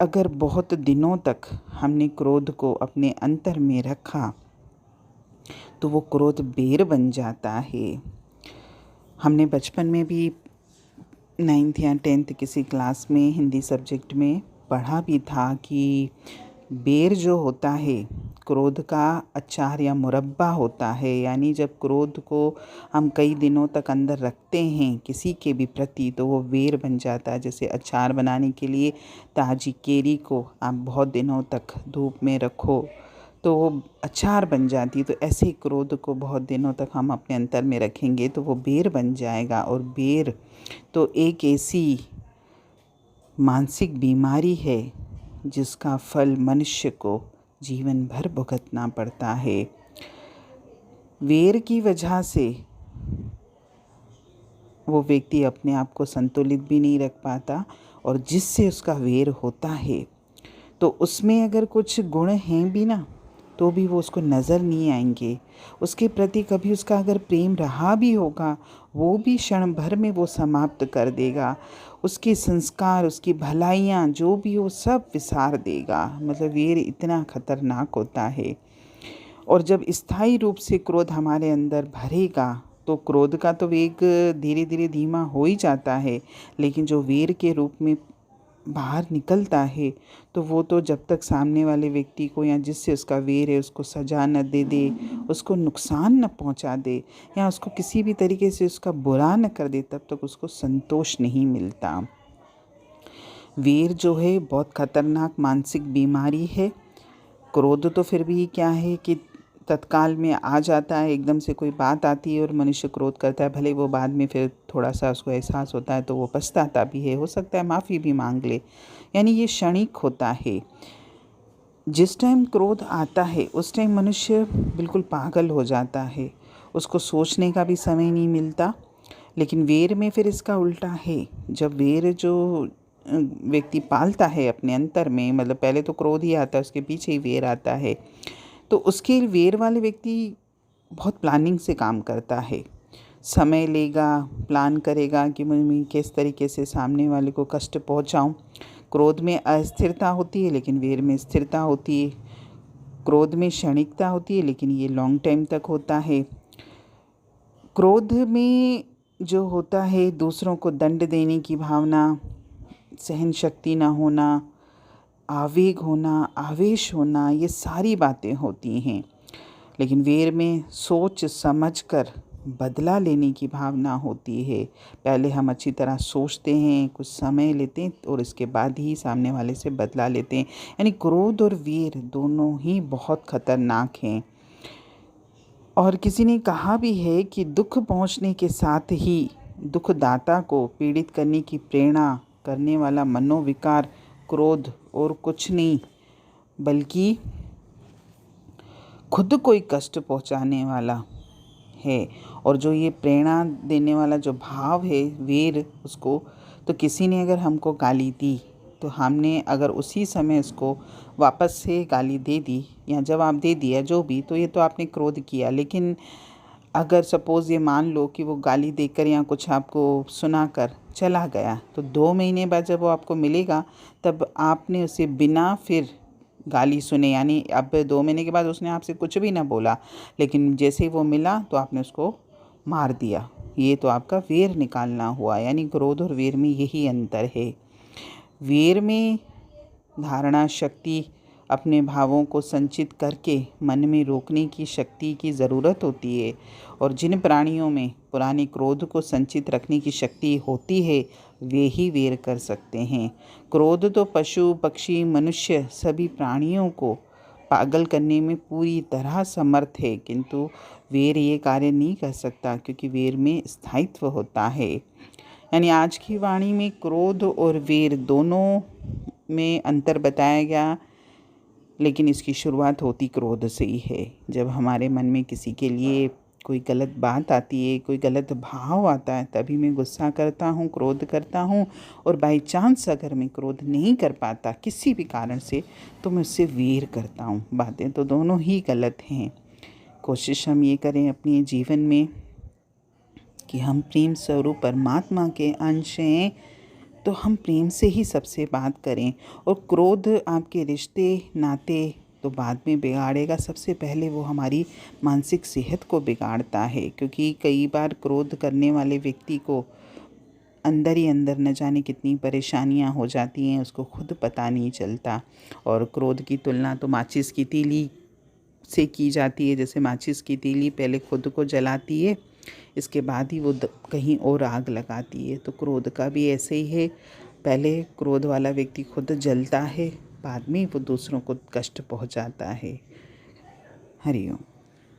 अगर बहुत दिनों तक हमने क्रोध को अपने अंतर में रखा तो वो क्रोध बेर बन जाता है। हमने बचपन में भी 9th या 10th किसी क्लास में हिंदी सब्जेक्ट में पढ़ा भी था कि बेर जो होता है क्रोध का अचार या मुरब्बा होता है। यानी जब क्रोध को हम कई दिनों तक अंदर रखते हैं किसी के भी प्रति तो वो बेर बन जाता है। जैसे अचार बनाने के लिए ताज़ी केरी को आप बहुत दिनों तक धूप में रखो तो वो अचार बन जाती है। तो ऐसे ही क्रोध को बहुत दिनों तक हम अपने अंतर में रखेंगे तो वो बेर बन जाएगा। और बेर तो एक ऐसी मानसिक बीमारी है जिसका फल मनुष्य को जीवन भर भुगतना पड़ता है। वेर की वजह से वो व्यक्ति अपने आप को संतुलित भी नहीं रख पाता और जिससे उसका वेर होता है तो उसमें अगर कुछ गुण हैं भी ना तो भी वो उसको नज़र नहीं आएंगे। उसके प्रति कभी उसका अगर प्रेम रहा भी होगा वो भी क्षण भर में वो समाप्त कर देगा। उसके संस्कार, उसकी भलाइयाँ जो भी हो सब विसार देगा। मतलब वेर इतना खतरनाक होता है। और जब स्थायी रूप से क्रोध हमारे अंदर भरेगा तो क्रोध का तो वेग धीरे धीरे धीमा हो ही जाता है, लेकिन जो वेर के रूप में बाहर निकलता है तो वो तो जब तक सामने वाले व्यक्ति को या जिससे उसका वेर है उसको सजा न दे दे, उसको नुकसान न पहुंचा दे या उसको किसी भी तरीके से उसका बुरा न कर दे तब तक उसको संतोष नहीं मिलता। वेर जो है बहुत खतरनाक मानसिक बीमारी है। क्रोध तो फिर भी क्या है कि तत्काल में आ जाता है, एकदम से कोई बात आती है और मनुष्य क्रोध करता है। भले वो बाद में फिर थोड़ा सा उसको एहसास होता है तो वो पछताता भी है, हो सकता है माफ़ी भी मांग ले। यानी ये क्षणिक होता है। जिस टाइम क्रोध आता है उस टाइम मनुष्य बिल्कुल पागल हो जाता है, उसको सोचने का भी समय नहीं मिलता। लेकिन वेर में फिर इसका उल्टा है। जब वेर जो व्यक्ति पालता है अपने अंतर में, मतलब पहले तो क्रोध ही आता है उसके पीछे ही वेर आता है, तो उसके वेर वाले व्यक्ति बहुत प्लानिंग से काम करता है। समय लेगा, प्लान करेगा कि मैं किस तरीके से सामने वाले को कष्ट पहुंचाऊं। क्रोध में अस्थिरता होती है लेकिन वेर में स्थिरता होती है। क्रोध में क्षणिकता होती है लेकिन ये लॉन्ग टाइम तक होता है। क्रोध में जो होता है दूसरों को दंड देने की भावना, सहन शक्ति ना होना, आवेग होना, आवेश होना, ये सारी बातें होती हैं। लेकिन वेर में सोच समझ कर बदला लेने की भावना होती है। पहले हम अच्छी तरह सोचते हैं, कुछ समय लेते हैं और इसके बाद ही सामने वाले से बदला लेते हैं। यानी क्रोध और वेर दोनों ही बहुत खतरनाक हैं। और किसी ने कहा भी है कि दुख पहुंचने के साथ ही दुखदाता को पीड़ित करने की प्रेरणा करने वाला मनोविकार क्रोध और कुछ नहीं बल्कि खुद को ही कष्ट पहुंचाने वाला है। और जो ये प्रेरणा देने वाला जो भाव है वेर, उसको तो किसी ने अगर हमको गाली दी तो हमने अगर उसी समय उसको वापस से गाली दे दी या जवाब दे दिया जो भी, तो ये तो आपने क्रोध किया। लेकिन अगर सपोज़ ये मान लो कि वो गाली देकर या कुछ आपको सुनाकर चला गया तो 2 महीने बाद जब वो आपको मिलेगा तब आपने उसे बिना फिर गाली सुने, यानी अब 2 महीने के बाद उसने आपसे कुछ भी ना बोला, लेकिन जैसे ही वो मिला तो आपने उसको मार दिया। ये तो आपका वेर निकालना हुआ। यानी क्रोध और वेर में यही अंतर है। वेर में धारणा शक्ति, अपने भावों को संचित करके मन में रोकने की शक्ति की ज़रूरत होती है। और जिन प्राणियों में पुराने क्रोध को संचित रखने की शक्ति होती है वे ही वेर कर सकते हैं। क्रोध तो पशु पक्षी मनुष्य सभी प्राणियों को पागल करने में पूरी तरह समर्थ है, किंतु वेर ये कार्य नहीं कर सकता क्योंकि वेर में स्थायित्व होता है। यानी आज की वाणी में क्रोध और वेर दोनों में अंतर बताया गया, लेकिन इसकी शुरुआत होती क्रोध से ही है। जब हमारे मन में किसी के लिए कोई गलत बात आती है, कोई गलत भाव आता है, तभी मैं गुस्सा करता हूँ, क्रोध करता हूँ। और बाई चांस अगर मैं क्रोध नहीं कर पाता किसी भी कारण से तो मैं उससे वेर करता हूँ। बातें तो दोनों ही गलत हैं। कोशिश हम ये करें अपने जीवन में कि हम प्रेम स्वरूप परमात्मा के अंश हैं तो हम प्रेम से ही सबसे बात करें। और क्रोध आपके रिश्ते नाते तो बाद में बिगाड़ेगा, सबसे पहले वो हमारी मानसिक सेहत को बिगाड़ता है, क्योंकि कई बार क्रोध करने वाले व्यक्ति को अंदर ही अंदर न जाने कितनी परेशानियां हो जाती हैं, उसको खुद पता नहीं चलता। और क्रोध की तुलना तो माचिस की तीली से की जाती है। जैसे माचिस की तीली पहले खुद को जलाती है, इसके बाद ही वो कहीं और आग लगाती है। तो क्रोध का भी ऐसे ही है, पहले क्रोध वाला व्यक्ति खुद जलता है, बाद में वो दूसरों को कष्ट पहुंचाता है। हरि ओम।